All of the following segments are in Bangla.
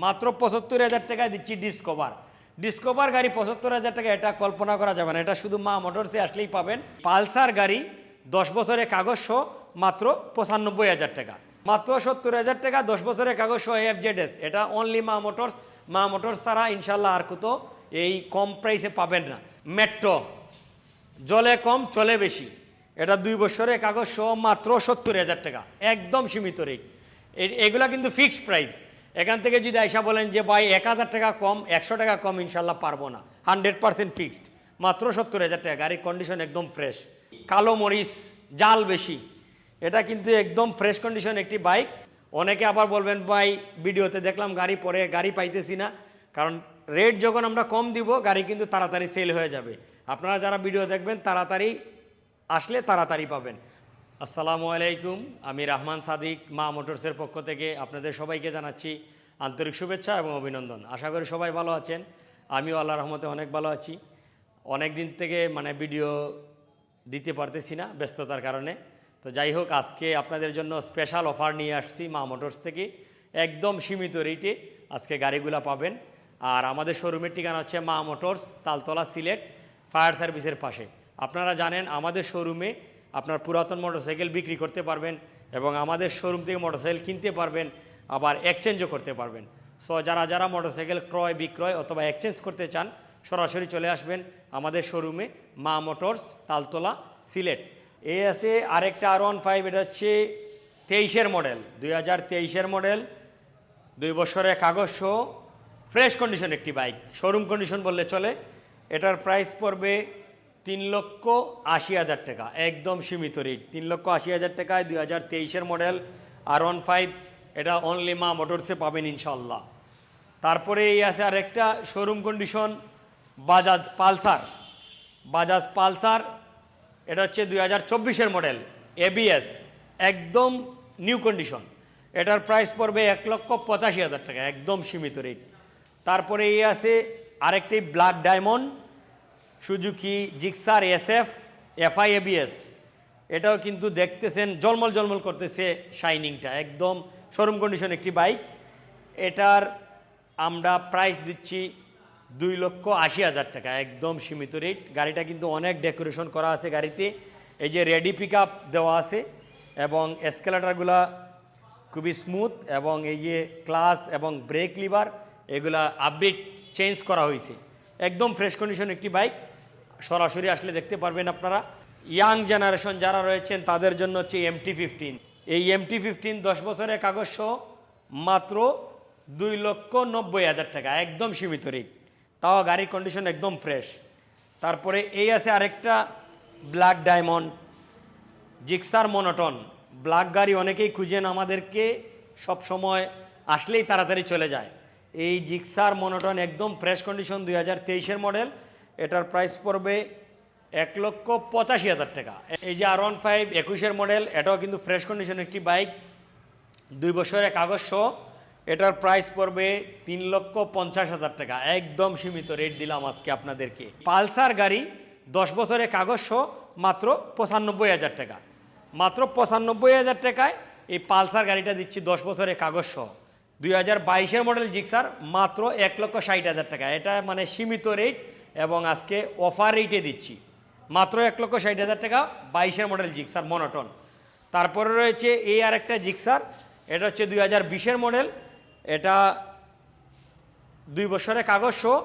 মাত্র ৭৫,০০০ টাকায় দিচ্ছি ডিসকভার। ডিসকভার গাড়ি ৭৫,০০০ টাকা, এটা কল্পনা করা যাবে না, এটা শুধু মা মোটরসে আসলেই পাবেন। পালসার গাড়ি ১০ বছরের কাগজ সহ মাত্র ৯৫,০০০ টাকা, মাত্র ৭০,০০০ টাকা 10 বছরের কাগজ সহ FZS। এটা অনলি মা মোটরস। মা মোটরস ছাড়া ইনশাল্লাহ আর কোথাও এই কম প্রাইসে পাবেন না। মেট্রো জলে কম চলে বেশি, এটা 2 বছরের কাগজ সহ মাত্র ৭০,০০০ টাকা, একদম সীমিত রেট। এগুলা কিন্তু ফিক্সড প্রাইস। এখান থেকে যদি আইসা বলেন যে ভাই ১,০০০ টাকা কম, ১০০ টাকা কম, ইনশাল্লাহ পারবো না। 100% ফিক্সড, মাত্র ৭০,০০০ টাকা। গাড়ির কন্ডিশন একদম ফ্রেশ। কালো মরিচ জাল বেশি, এটা কিন্তু একদম ফ্রেশ কন্ডিশন একটি বাইক। অনেকে আবার বলবেন ভাই ভিডিওতে দেখলাম গাড়ি পরে গাড়ি পাইতেছি না, কারণ রেট যখন আমরা কম দিব গাড়ি কিন্তু তাড়াতাড়ি সেল হয়ে যাবে। আপনারা যারা ভিডিও দেখবেন তাড়াতাড়ি আসলে তাড়াতাড়ি পাবেন। আসসালামু আলাইকুম, আমি রহমান সাদিক, মা মোটরসের পক্ষ থেকে আপনাদের সবাইকে জানাচ্ছি আন্তরিক শুভেচ্ছা এবং অভিনন্দন। আশা করি সবাই ভালো আছেন, আমিও আল্লাহর রহমতে অনেক ভালো আছি। অনেক দিন থেকে ভিডিও দিতে পারতেছি না ব্যস্ততার কারণে। তো যাই হোক, আজকে আপনাদের জন্য স্পেশাল অফার নিয়ে আসছি মা মোটরস থেকে। একদম সীমিত রেটে আজকে গাড়িগুলো পাবেন। আর আমাদের শোরুমের ঠিকানা হচ্ছে মা মোটরস, তালতলা, সিলেট ফায়ার সার্ভিসের পাশে। আপনারা জানেন আমাদের শোরুমে আপনার পুরাতন মোটরসাইকেল বিক্রি করতে পারবেন এবং আমাদের শোরুম থেকে মোটরসাইকেল কিনতে পারবেন, আবার এক্সচেঞ্জও করতে পারবেন। সো যারা মোটরসাইকেল ক্রয় বিক্রয় অথবা এক্সচেঞ্জ করতে চান সরাসরি চলে আসবেন আমাদের শোরুমে মা মোটরস, তালতলা, সিলেট। এই আছে আরেকটা R15, এটা হচ্ছে 23-এর মডেল, 2023-এর মডেল, 2 বছরের কাগজ সহ ফ্রেশ কন্ডিশন একটি বাইক, শোরুম কন্ডিশন বললে চলে। এটার প্রাইস পড়বে 3,80,000 টাকা, একদম সীমিত রেট। 3,80,000 টাকায় 2023-এর মডেল R15, এটা অনলি মা মোটরসে পাবেন ইনশাল্লাহ। তারপরে এই আছে আরেকটা শোরুম কন্ডিশন বাজাজ পালসার, এটা হচ্ছে 2024-এর মডেল, ABS, একদম নিউ কন্ডিশন। এটার প্রাইস পড়বে 1,85,000 টাকা, একদম সীমিত রেট। তারপরে এই আছে আরেকটি black diamond Suzuki Gixxer SF FI ABS, এটাও কিন্তু দেখতেছেন জলমল করতেছে, শাইনিংটা একদম শোরুম কন্ডিশন একটি বাইক। এটার আমরা প্রাইস দিচ্ছি 2,80,000 টাকা, একদম সীমিত রেট। গাড়িটা কিন্তু অনেক ডেকোরেশন করা আছে গাড়িতে, এই যে রেডি পিক আপ দেওয়া আছে এবং এসকেলেটারগুলা খুবই স্মুথ, এবং এই যে ক্লাস এবং ব্রেক লিভার এগুলা আপডেট চেঞ্জ করা হয়েছে। একদম ফ্রেশ কন্ডিশন একটি বাইক, সরাসরি আসলে দেখতে পারবেন আপনারা। ইয়াং জেনারেশন যারা রয়েছেন তাদের জন্য হচ্ছে MT-15। এই MT-15 10 বছরের কাগজ সহ মাত্র 2,90,000 টাকা, একদম সীমিত রেট, তাও গাড়ির কন্ডিশন একদম ফ্রেশ। তারপরে এই আছে আরেকটা black diamond Gixxer monotone. Black গাড়ি অনেকেই খুঁজেন, আমাদেরকে সব সময় আসলেই তাড়াতাড়ি চলে যায়। এই জিক্সার মনোটন একদম ফ্রেশ কন্ডিশন, 2023-এর মডেল, এটার প্রাইস পড়বে 1,85,000 টাকা। এই যে R15 21-এর মডেল, এটাও কিন্তু ফ্রেশ কন্ডিশন একটি বাইক, 2 বছরের কাগজ সহ, এটার প্রাইস পড়বে 3,50,000 টাকা, একদম সীমিত রেট দিলাম আজকে আপনাদেরকে। পালসার গাড়ি 10 বছরের কাগজ সহ মাত্র 95,000 টাকা, মাত্র 95,000 টাকায় এই পালসার গাড়িটা দিচ্ছি 10 বছরের কাগজ সহ। 2022-এর মডেল জিক্সার মাত্র 1,60,000 টাকা, এটা সীমিত রেট এবং আজকে অফার রেটে দিচ্ছি মাত্র 1,60,000 টাকা, 22-এর মডেল জিক্সার মনোটন। তারপরে রয়েছে এই আরেকটা জিক্সার, এটা হচ্ছে 2020-এর মডেল, এটা 2 বছরের কাগজ সহ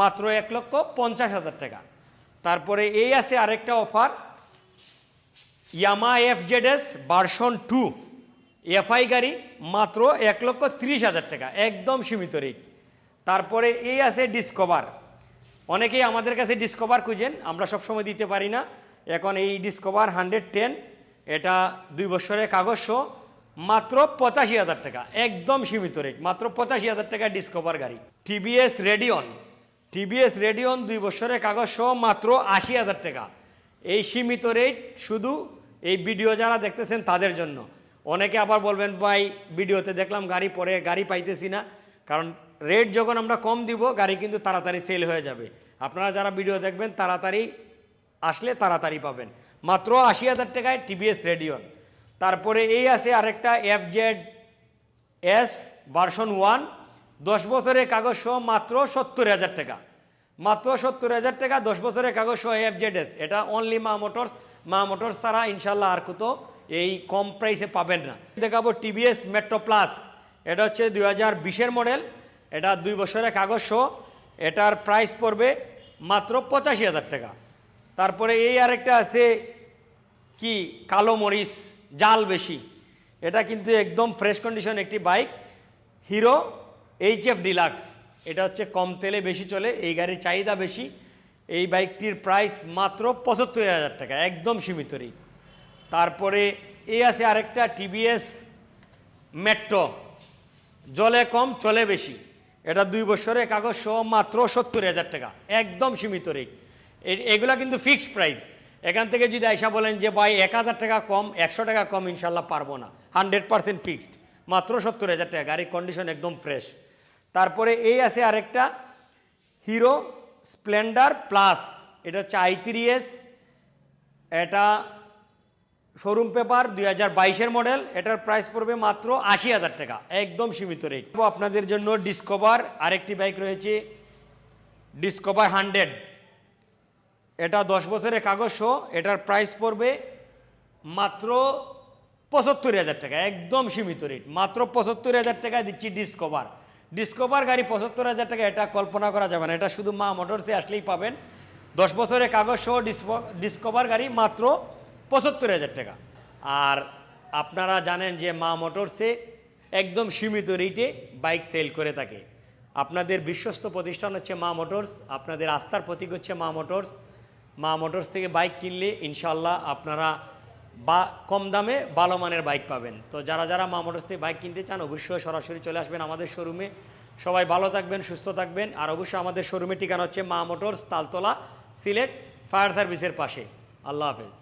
মাত্র 1,50,000 টাকা। তারপরে এই আছে আরেকটা offer, Yamaha FZS version 2 FI গাড়ি, মাত্র 1,30,000 টাকা, একদম সীমিত রেট। তারপরে এই আছে ডিসকভার, অনেকেই আমাদের কাছে ডিসকভার খুঁজেন, আমরা সবসময় দিতে পারি না। এখন এই ডিসকভার 110, এটা 2 বছরের কাগজ সহ মাত্র 85,000 টাকা, একদম সীমিত রেট, মাত্র 85,000 টাকা ডিসকভার গাড়ি। TVS রেডিয়ন 2 বছরের কাগজ সহ মাত্র 80,000 টাকা, এই সীমিত রেট শুধু এই ভিডিও যারা দেখতেছেন তাদের জন্য। অনেকে আবার বলবেন ভাই ভিডিওতে দেখলাম গাড়ি পরে গাড়ি পাইতেছি না, কারণ রেট যখন আমরা কম দিব গাড়ি কিন্তু তাড়াতাড়ি সেল হয়ে যাবে। আপনারা যারা ভিডিও দেখবেন তাড়াতাড়ি আসলে তাড়াতাড়ি পাবেন, মাত্র 80,000 টাকায় TVS রেডিয়ন। তারপরে এই আছে আরেকটা FZS ভার্সন 1 10 বছরের কাগজ সহ মাত্র 70,000 টাকা, মাত্র 70,000 টাকা 10 বছরের কাগজ সহ এফজেডএস। এটা অনলি মা মোটরস ছাড়া ইনশাল্লাহ আর কোথাও এই কম প্রাইসে পাবেন না। দেখাবো টিভিএস মেট্রো প্লাস, এটা হচ্ছে 2020-এর মডেল, এটা 2 বছরের কাগজ সহ, এটার প্রাইস পড়বে মাত্র 85,000 টাকা। তারপরে এই আরেকটা আছে কি কালো মরিচ জাল বেশি, এটা কিন্তু একদম ফ্রেশ কন্ডিশন একটি বাইক, হিরো HF ডিলাক্স। এটা হচ্ছে কম তেলে বেশি চলে, এই গাড়ির চাহিদা বেশি। এই বাইকটির প্রাইস মাত্র 75,000 টাকা, একদম সীমিত রেট। তারপরে এই আছে আরেকটা টিভিএস মেট্রো, জলে কম চলে বেশি, এটা 2 বছরের কাগজ সহ মাত্র 70,000 টাকা, একদম সীমিত রেট। এগুলা কিন্তু ফিক্সড প্রাইস। এখান থেকে যদি আইসা বলেন যে ভাই 1,000 টাকা কম 100 টাকা কম, ইনশাল্লাহ পারবো না, 100% ফিক্সড, মাত্র 70,000 টাকা, গাড়ির কন্ডিশন একদম ফ্রেশ। তারপরে এই আছে আরেকটা হিরো স্প্লেন্ডার প্লাস, এটা হচ্ছে i3s, এটা শোরুম পেপার 2022-এর মডেল, এটার প্রাইস পড়বে মাত্র 80,000 টাকা, একদম সীমিত রেট। আপনাদের জন্য ডিসকভার আরেকটি বাইক রয়েছে, ডিসকভার 100, এটা 10 বছরের কাগজ সহ, এটার প্রাইস পড়বে মাত্র 75,000 টাকা, একদম সীমিত রেট, মাত্র 75,000 টাকা দিচ্ছি ডিসকভার গাড়ি 75,000 টাকা, এটা কল্পনা করা যাবে না, এটা শুধু মা মোটরসে আসলেই পাবেন। 10 বছরের কাগজ সহ ডিসকভার গাড়ি মাত্র 75,000 টাকা। আর আপনারা জানেন যে মা মোটরসে একদম সীমিত রেটে বাইক সেল করে থাকে। আপনাদের বিশ্বস্ত প্রতিষ্ঠান হচ্ছে মা মোটরস, আপনাদের আস্থার প্রতীক হচ্ছে মা মোটরস থেকে বাইক কিনলে ইনশাল্লাহ আপনারা কম দামে ভালো মানের বাইক পাবেন। তো যারা মা মোটরস থেকে বাইক কিনতে চান অবশ্যই সরাসরি চলে আসবেন আমাদের শোরুমে। সবাই ভালো থাকবেন, সুস্থ থাকবেন। আর অবশ্যই আমাদের শোরুমের ঠিকানা হচ্ছে মা মোটরস, তালতলা, সিলেট ফায়ার সার্ভিসের পাশে। আল্লাহ হাফেজ।